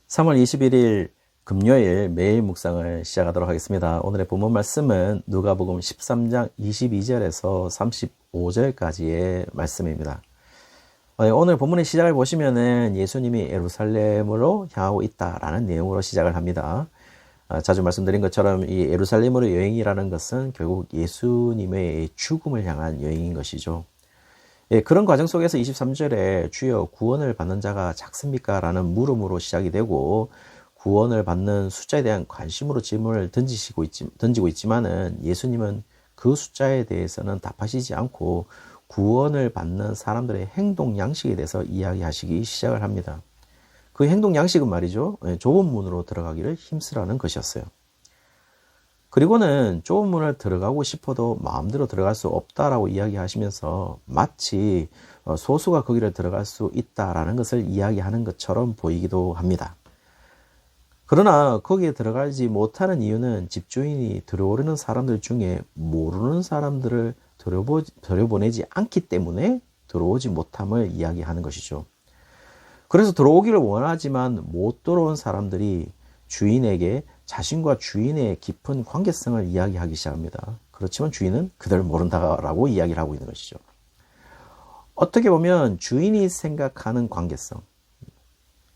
3월 21일 금요일 매일 묵상을 시작하도록 하겠습니다. 오늘의 본문 말씀은 누가복음 13장 22절에서 35절까지의 말씀입니다. 오늘 본문의 시작을 보시면은 예수님이 예루살렘으로 향하고 있다라는 내용으로 시작을 합니다. 자주 말씀드린 것처럼 이 예루살렘으로 여행이라는 것은 결국 예수님의 죽음을 향한 여행인 것이죠. 그런 과정 속에서 23절에 주여 구원을 받는 자가 작습니까? 라는 물음으로 시작이 되고 구원을 받는 숫자에 대한 관심으로 질문을 던지고 있지만은 예수님은 그 숫자에 대해서는 답하시지 않고 구원을 받는 사람들의 행동 양식에 대해서 이야기하시기 시작을 합니다. 그 행동 양식은 말이죠. 좁은 문으로 들어가기를 힘쓰라는 것이었어요. 그리고는 좁은 문을 들어가고 싶어도 마음대로 들어갈 수 없다라고 이야기하시면서 마치 소수가 거기를 들어갈 수 있다라는 것을 이야기하는 것처럼 보이기도 합니다. 그러나 거기에 들어가지 못하는 이유는 집주인이 들어오려는 사람들 중에 모르는 사람들을 들여보내지 않기 때문에 들어오지 못함을 이야기하는 것이죠. 그래서 들어오기를 원하지만 못 들어온 사람들이 주인에게 자신과 주인의 깊은 관계성을 이야기하기 시작합니다. 그렇지만 주인은 그들을 모른다라고 이야기를 하고 있는 것이죠. 어떻게 보면 주인이 생각하는 관계성,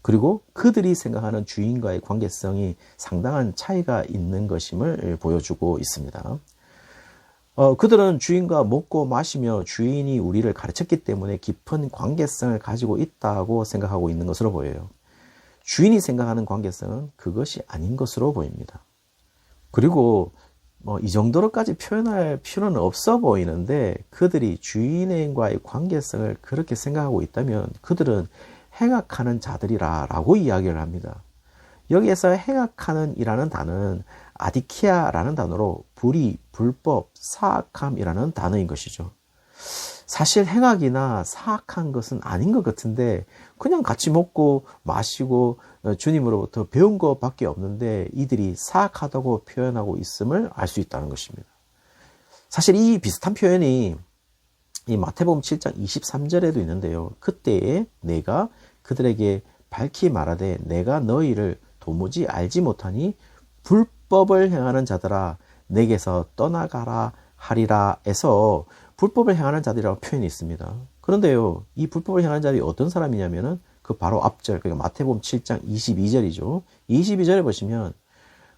그리고 그들이 생각하는 주인과의 관계성이 상당한 차이가 있는 것임을 보여주고 있습니다. 그들은 주인과 먹고 마시며 주인이 우리를 가르쳤기 때문에 깊은 관계성을 가지고 있다고 생각하고 있는 것으로 보여요. 주인이 생각하는 관계성은 그것이 아닌 것으로 보입니다. 그리고 이 정도로까지 표현할 필요는 없어 보이는데 그들이 주인과의 관계성을 그렇게 생각하고 있다면 그들은 행악하는 자들이라고 이야기를 합니다. 여기에서 행악하는 이라는 단어는 아디키아라는 단어로 불의, 불법, 사악함이라는 단어인 것이죠. 사실 행악이나 사악한 것은 아닌 것 같은데 그냥 같이 먹고 마시고 주님으로부터 배운 것밖에 없는데 이들이 사악하다고 표현하고 있음을 알 수 있다는 것입니다. 사실 이 비슷한 표현이 이 마태복음 7장 23절에도 있는데요. 그때에 내가 그들에게 밝히 말하되 내가 너희를 도무지 알지 못하니 불법을 행하는 자들아 내게서 떠나가라 하리라 해서 불법을 행하는 자들이라고 표현이 있습니다. 그런데요, 이 불법을 행하는 자들이 어떤 사람이냐면은 그 바로 앞절, 그러니까 마태복음 7장 22절이죠. 22절에 보시면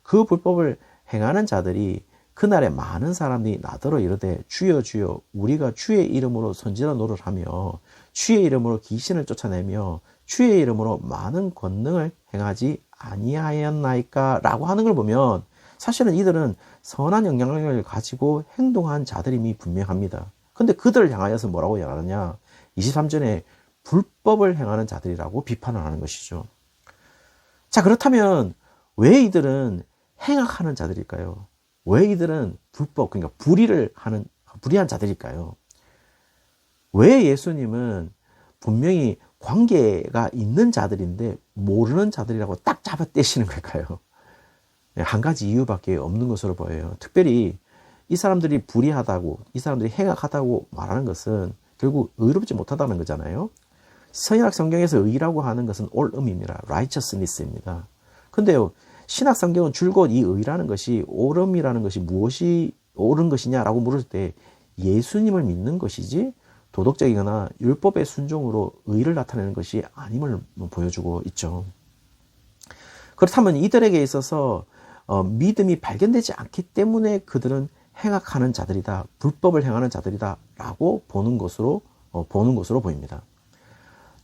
그 불법을 행하는 자들이 그날에 많은 사람들이 나더러 이르되 주여 주여 우리가 주의 이름으로 선지자 노릇을 하며 주의 이름으로 귀신을 쫓아내며 주의 이름으로 많은 권능을 행하지 아니하였나이까 라고 하는 걸 보면 사실은 이들은 선한 영향력을 가지고 행동한 자들임이 분명합니다. 근데 그들을 향하여서 뭐라고 말하느냐? 23절에 불법을 행하는 자들이라고 비판을 하는 것이죠. 자, 그렇다면 왜 이들은 행악하는 자들일까요? 왜 이들은 불법, 그러니까 불의한 자들일까요? 왜 예수님은 분명히 관계가 있는 자들인데 모르는 자들이라고 딱 잡아 떼시는 걸까요? 한 가지 이유밖에 없는 것으로 보여요. 특별히 이 사람들이 불의하다고, 이 사람들이 행악하다고 말하는 것은 결국 의롭지 못하다는 거잖아요. 서신약 성경에서 의라고 하는 것은 옳음입니다. righteousness입니다. 근데요, 신약 성경은 줄곧 이 의라는 것이 옳음이라는 것이 무엇이 옳은 것이냐라고 물을 때 예수님을 믿는 것이지 도덕적이거나 율법의 순종으로 의를 나타내는 것이 아님을 보여주고 있죠. 그렇다면 이들에게 있어서 믿음이 발견되지 않기 때문에 그들은 행악하는 자들이다, 불법을 행하는 자들이다 라고 보는 것으로 보입니다.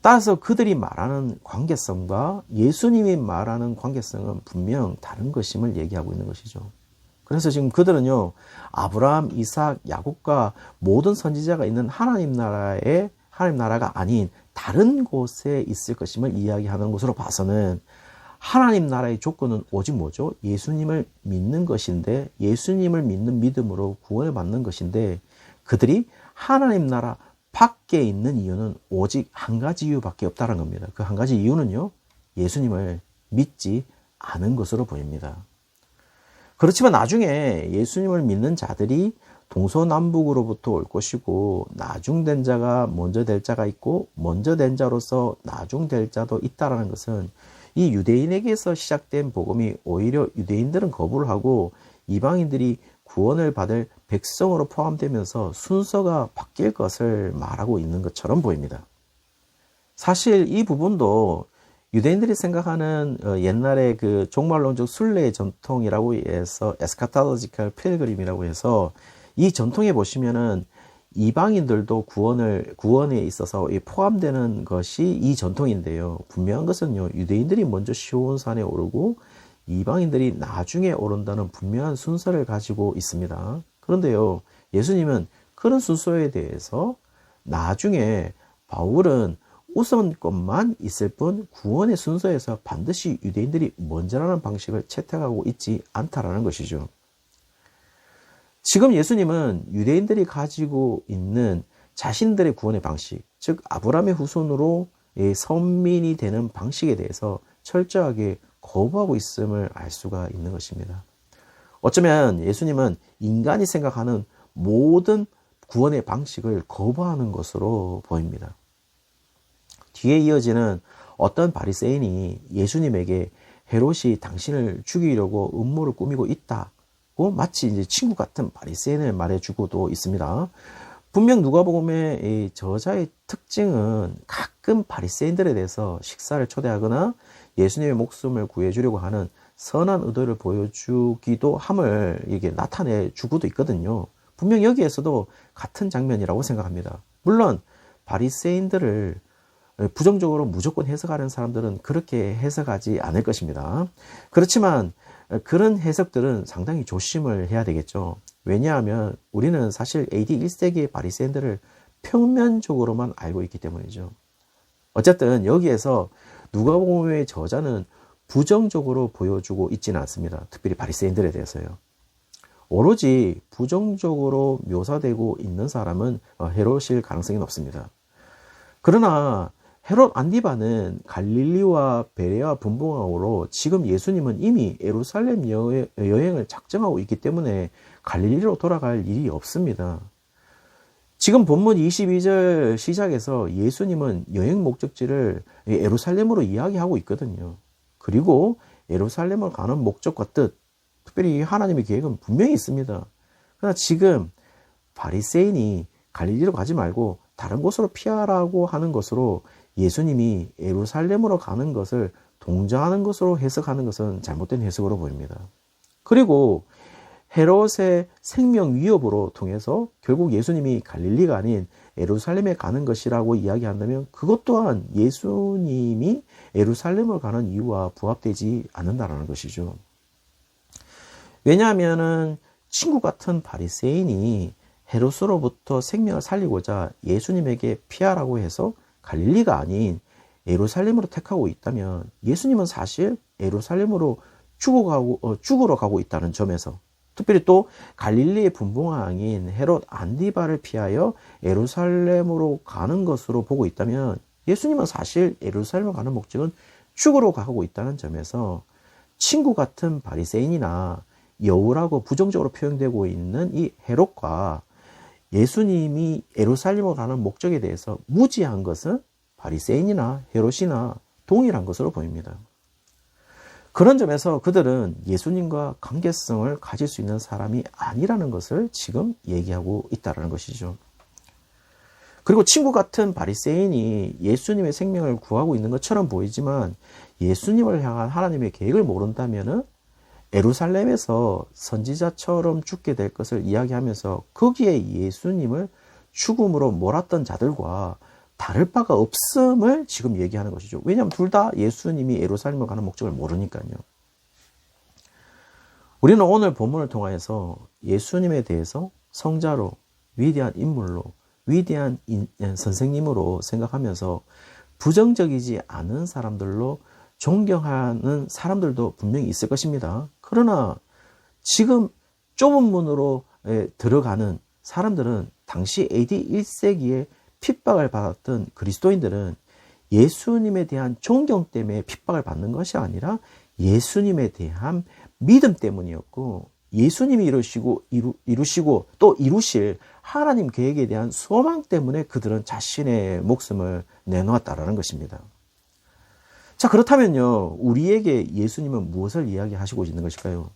따라서 그들이 말하는 관계성과 예수님이 말하는 관계성은 분명 다른 것임을 얘기하고 있는 것이죠. 그래서 지금 그들은요, 아브라함, 이삭, 야곱과 모든 선지자가 있는 하나님 나라가 아닌 다른 곳에 있을 것임을 이야기하는 것으로 봐서는 하나님 나라의 조건은 오직 뭐죠? 예수님을 믿는 것인데, 예수님을 믿는 믿음으로 구원을 받는 것인데, 그들이 하나님 나라 밖에 있는 이유는 오직 한 가지 이유밖에 없다는 겁니다. 그 한 가지 이유는요, 예수님을 믿지 않은 것으로 보입니다. 그렇지만 나중에 예수님을 믿는 자들이 동서남북으로부터 올 것이고 나중된 자가 먼저 될 자가 있고 먼저 된 자로서 나중될 자도 있다라는 것은 이 유대인에게서 시작된 복음이 오히려 유대인들은 거부를 하고 이방인들이 구원을 받을 백성으로 포함되면서 순서가 바뀔 것을 말하고 있는 것처럼 보입니다. 사실 이 부분도 유대인들이 생각하는 옛날에 그 종말론적 순례의 전통이라고 해서 에스카탈로지컬 필그림이라고 해서 이 전통에 보시면은 이방인들도 구원에 있어서 포함되는 것이 이 전통인데요. 분명한 것은요, 유대인들이 먼저 시온산에 오르고 이방인들이 나중에 오른다는 분명한 순서를 가지고 있습니다. 그런데요, 예수님은 그런 순서에 대해서 나중에 바울은 우선권만 있을 뿐 구원의 순서에서 반드시 유대인들이 먼저라는 방식을 채택하고 있지 않다라는 것이죠. 지금 예수님은 유대인들이 가지고 있는 자신들의 구원의 방식, 즉 아브라함의 후손으로 선민이 되는 방식에 대해서 철저하게 거부하고 있음을 알 수가 있는 것입니다. 어쩌면 예수님은 인간이 생각하는 모든 구원의 방식을 거부하는 것으로 보입니다. 뒤에 이어지는 어떤 바리새인이 예수님에게 헤롯이 당신을 죽이려고 음모를 꾸미고 있다고 마치 이제 친구 같은 바리새인을 말해주고도 있습니다. 분명 누가복음의 저자의 특징은 가끔 바리새인들에 대해서 식사를 초대하거나 예수님의 목숨을 구해주려고 하는 선한 의도를 보여주기도 함을 이게 나타내 주고도 있거든요. 분명 여기에서도 같은 장면이라고 생각합니다. 물론 바리새인들을 부정적으로 무조건 해석하는 사람들은 그렇게 해석하지 않을 것입니다. 그렇지만 그런 해석들은 상당히 조심을 해야 되겠죠. 왜냐하면 우리는 사실 AD 1세기의 바리새인들을 평면적으로만 알고 있기 때문이죠. 어쨌든 여기에서 누가복음의 저자는 부정적으로 보여주고 있지는 않습니다. 특별히 바리새인들에 대해서요. 오로지 부정적으로 묘사되고 있는 사람은 헤롯일 가능성이 높습니다. 그러나 헤롯 안디바는 갈릴리와 베레아 분봉으로 지금 예수님은 이미 예루살렘 여행을 작정하고 있기 때문에 갈릴리로 돌아갈 일이 없습니다. 지금 본문 22절 시작에서 예수님은 여행 목적지를 예루살렘으로 이야기하고 있거든요. 그리고 예루살렘을 가는 목적과 뜻, 특별히 하나님의 계획은 분명히 있습니다. 그러나 지금 바리새인이 갈릴리로 가지 말고 다른 곳으로 피하라고 하는 것으로 예수님이 예루살렘으로 가는 것을 동정하는 것으로 해석하는 것은 잘못된 해석으로 보입니다. 그리고 헤롯의 생명 위협으로 통해서 결국 예수님이 갈릴리가 아닌 예루살렘에 가는 것이라고 이야기한다면 그것 또한 예수님이 예루살렘을 가는 이유와 부합되지 않는다는 것이죠. 왜냐하면 친구 같은 바리새인이 헤롯으로부터 생명을 살리고자 예수님에게 피하라고 해서 갈릴리가 아닌 예루살렘으로 택하고 있다면 예수님은 사실 예루살렘으로 죽으러 가고 있다는 점에서 특별히 또 갈릴리의 분봉왕인 헤롯 안디바를 피하여 예루살렘으로 가는 것으로 보고 있다면 예수님은 사실 예루살렘으로 가는 목적은 죽으러 가고 있다는 점에서 친구 같은 바리새인이나 여우라고 부정적으로 표현되고 있는 이 헤롯과 예수님이 예루살렘으로 가는 목적에 대해서 무지한 것은 바리새인이나 헤롯이나 동일한 것으로 보입니다. 그런 점에서 그들은 예수님과 관계성을 가질 수 있는 사람이 아니라는 것을 지금 얘기하고 있다는 것이죠. 그리고 친구 같은 바리새인이 예수님의 생명을 구하고 있는 것처럼 보이지만 예수님을 향한 하나님의 계획을 모른다면은 예루살렘에서 선지자처럼 죽게 될 것을 이야기하면서 거기에 예수님을 죽음으로 몰았던 자들과 다를 바가 없음을 지금 얘기하는 것이죠. 왜냐하면 둘 다 예수님이 예루살렘을 가는 목적을 모르니까요. 우리는 오늘 본문을 통하여서 예수님에 대해서 성자로, 위대한 인물로, 위대한 선생님으로 생각하면서 부정적이지 않은 사람들로 존경하는 사람들도 분명히 있을 것입니다. 그러나 지금 좁은 문으로 들어가는 사람들은 당시 AD 1세기에 핍박을 받았던 그리스도인들은 예수님에 대한 존경 때문에 핍박을 받는 것이 아니라 예수님에 대한 믿음 때문이었고 예수님이 이루시고 또 이루실 하나님 계획에 대한 소망 때문에 그들은 자신의 목숨을 내놓았다라는 것입니다. 자, 그렇다면요, 우리에게 예수님은 무엇을 이야기하시고 있는 것일까요?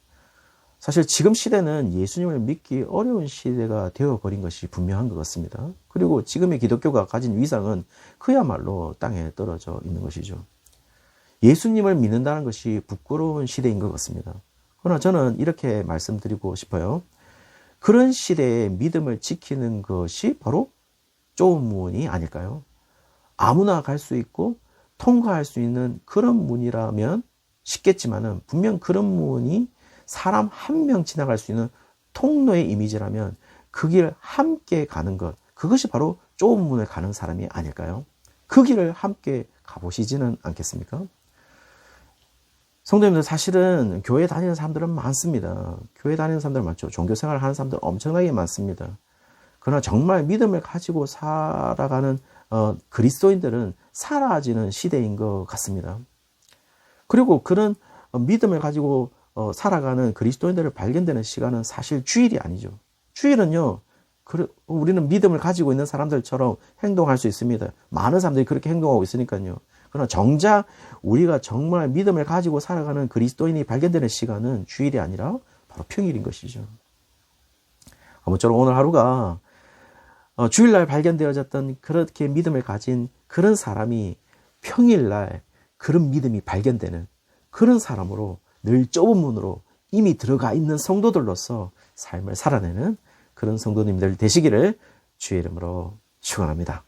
사실 지금 시대는 예수님을 믿기 어려운 시대가 되어버린 것이 분명한 것 같습니다. 그리고 지금의 기독교가 가진 위상은 그야말로 땅에 떨어져 있는 것이죠. 예수님을 믿는다는 것이 부끄러운 시대인 것 같습니다. 그러나 저는 이렇게 말씀드리고 싶어요. 그런 시대에 믿음을 지키는 것이 바로 좁은 문이 아닐까요? 아무나 갈 수 있고 통과할 수 있는 그런 문이라면 쉽겠지만은 분명 그런 문이 사람 한 명 지나갈 수 있는 통로의 이미지라면 그 길을 함께 가는 것, 그것이 바로 좁은 문을 가는 사람이 아닐까요? 그 길을 함께 가보시지는 않겠습니까? 성도님들, 사실은 교회 다니는 사람들은 많습니다. 교회 다니는 사람들 많죠. 종교생활을 하는 사람들 엄청나게 많습니다. 그러나 정말 믿음을 가지고 살아가는 그리스도인들은 사라지는 시대인 것 같습니다. 그리고 그런 믿음을 가지고 살아가는 그리스도인들을 발견되는 시간은 사실 주일이 아니죠. 주일은요, 우리는 믿음을 가지고 있는 사람들처럼 행동할 수 있습니다. 많은 사람들이 그렇게 행동하고 있으니까요. 그러나 정작 우리가 정말 믿음을 가지고 살아가는 그리스도인이 발견되는 시간은 주일이 아니라 바로 평일인 것이죠. 아무쪼록 오늘 하루가 주일날 발견되어졌던 그렇게 믿음을 가진 그런 사람이 평일날 그런 믿음이 발견되는 그런 사람으로 늘 좁은 문으로 이미 들어가 있는 성도들로서 삶을 살아내는 그런 성도님들 되시기를 주의 이름으로 축원합니다.